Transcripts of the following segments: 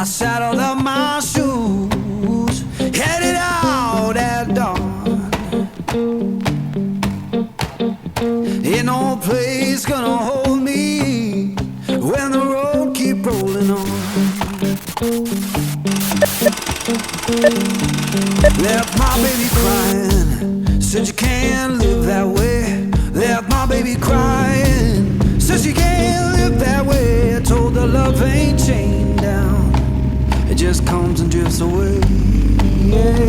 I saddled up my shoes, headed out at dawn. Ain't no place gonna hold me when the road keep rolling on. Left my baby crying, said you can't live that way. Left my baby crying, said she can't live that way. I told her love ain't chained down, it just comes and drifts away. Yeah.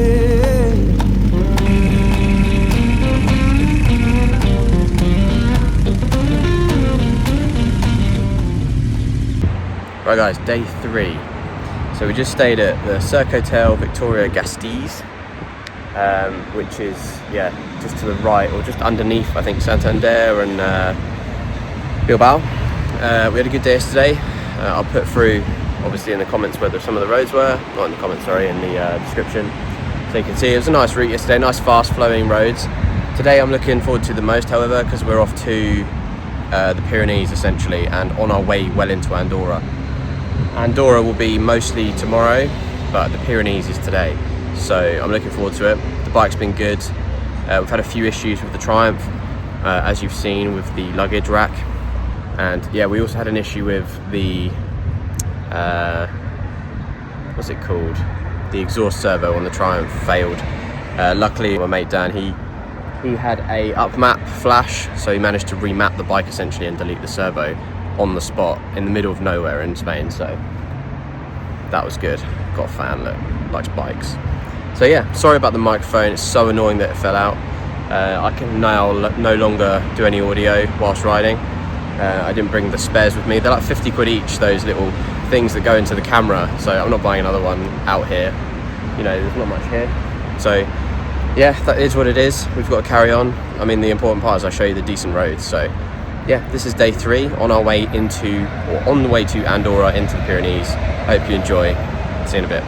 Right guys, day 3. So we just stayed at the Cirque Hotel Vitoria Gasteiz, which is, yeah, just to the right, or just underneath, I think, Santander and Bilbao. We had a good day yesterday. I'll put through, obviously, in the comments whether some of the roads were, not in the comments, sorry, in the description. So you can see it was a nice route yesterday, nice fast flowing roads. Today I'm looking forward to the most, however, because we're off to the Pyrenees essentially, and on our way well into Andorra. Andorra will be mostly tomorrow, but the Pyrenees is today, so I'm looking forward to it. The bike's been good. We've had a few issues with the Triumph, as you've seen, with the luggage rack, and yeah, we also had an issue with the what's it called, the exhaust servo on the Triumph failed. Luckily my mate Dan, he had a up map flash, so he managed to remap the bike essentially and delete the servo on the spot in the middle of nowhere in Spain, so that was good. Got a fan that likes bikes. So yeah, sorry about the microphone, it's so annoying that it fell out. I can now no longer do any audio whilst riding. I didn't bring the spares with me. They're like 50 quid each, those little things that go into the camera, so I'm not buying another one out here. You know, there's not much here. So yeah, that is what it is. We've got to carry on. I mean, the important part is I show you the decent roads. So yeah, this is day 3 on our way into, or on the way to Andorra into the Pyrenees. Hope you enjoy. See you in a bit.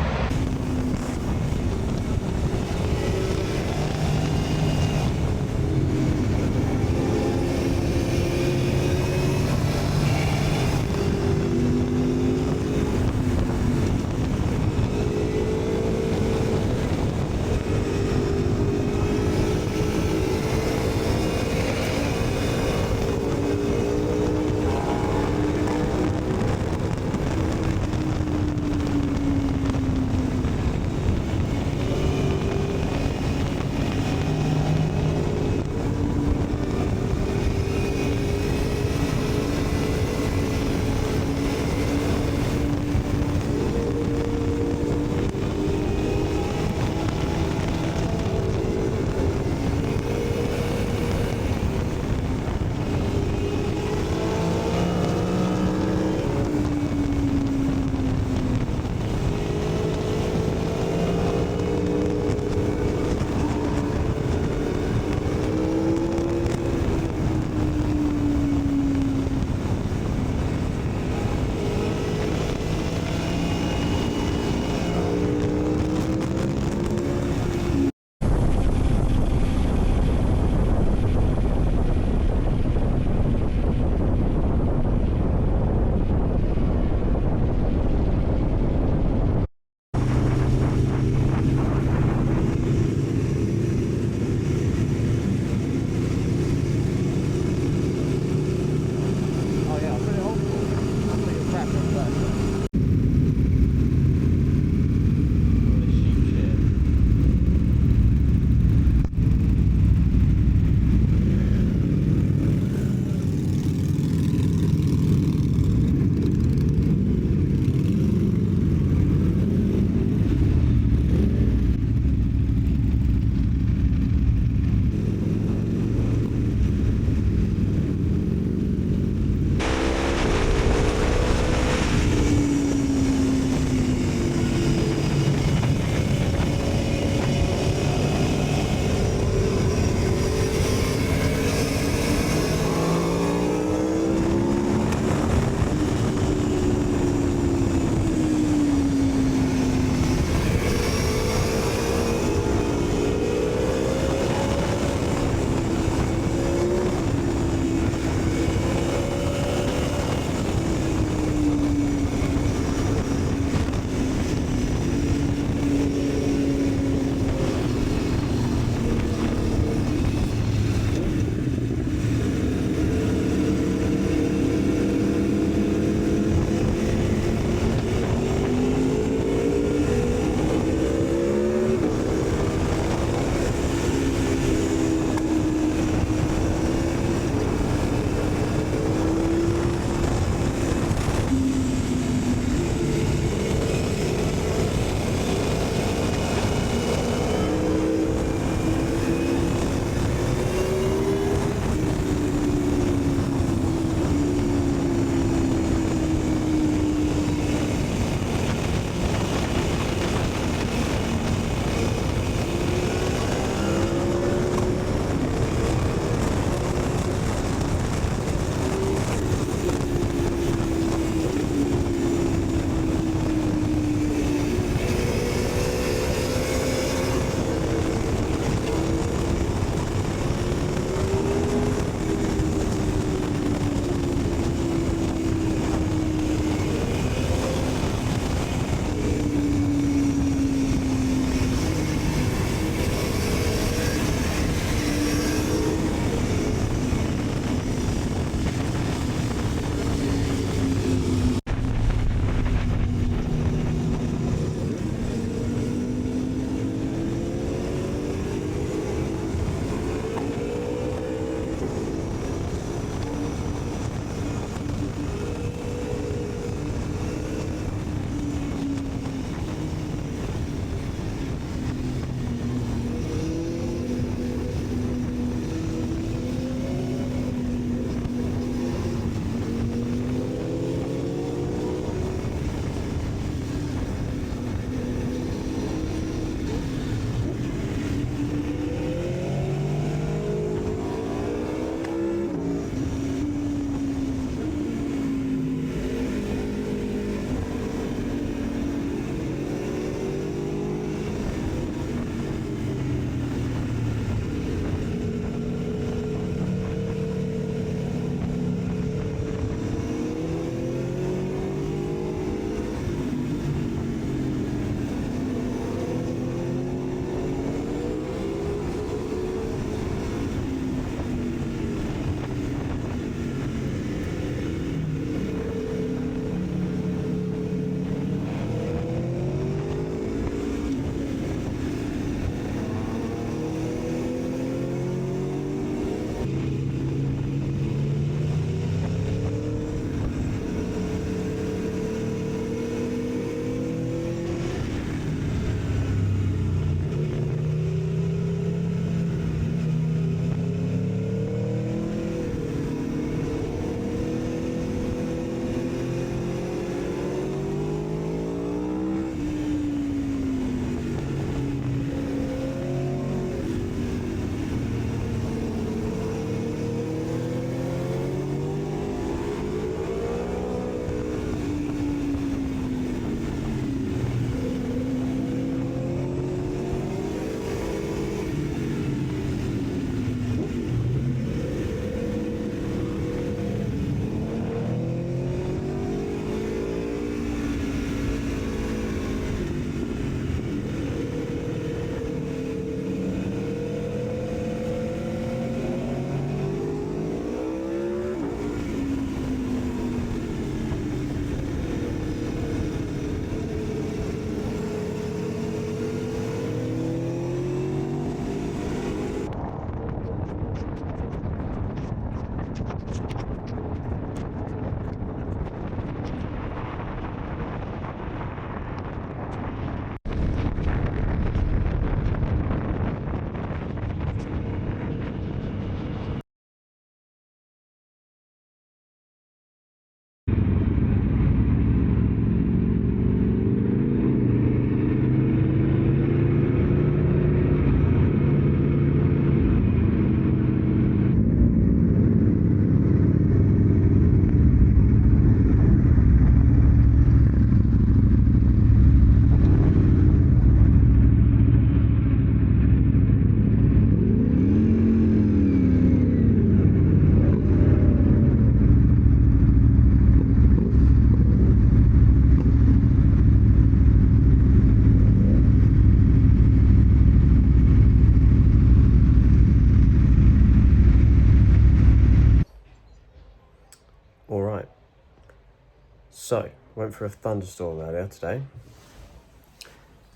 So, went for a thunderstorm earlier today,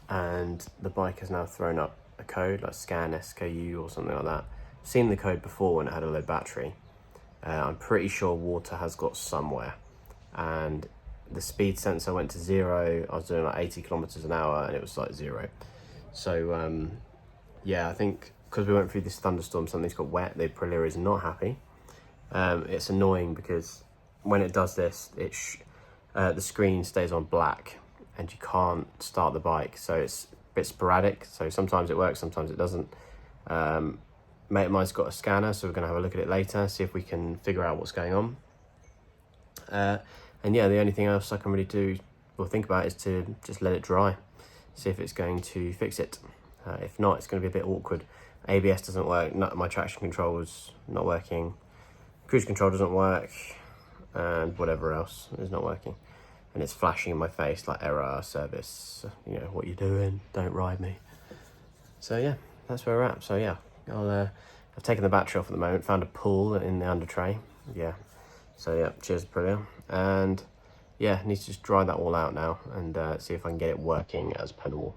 and the bike has now thrown up a code like scan SKU or something like that. I've seen the code before when it had a low battery. I'm pretty sure water has got somewhere, and the speed sensor went to 0. I was doing like 80 kilometers an hour and it was like 0. So yeah, I think because we went through this thunderstorm, something's got wet. The Aprilia is not happy. It's annoying because when it does this, the screen stays on black and you can't start the bike, so it's a bit sporadic. So sometimes it works, sometimes it doesn't. Mate of mine's got a scanner, so we're going to have a look at it later, see if we can figure out what's going on. And yeah, the only thing else I can really do or think about is to just let it dry, see if it's going to fix it. If not, it's going to be a bit awkward. ABS doesn't work, my traction control is not working, cruise control doesn't work, and whatever else is not working. And it's flashing in my face like error, service, you know, what you doing, don't ride me. So yeah, that's where we're at. So yeah, I've taken the battery off at the moment, found a pull in the under tray. Yeah, so yeah, cheers Aprilia. And yeah, need to just dry that all out now and see if I can get it working as per normal.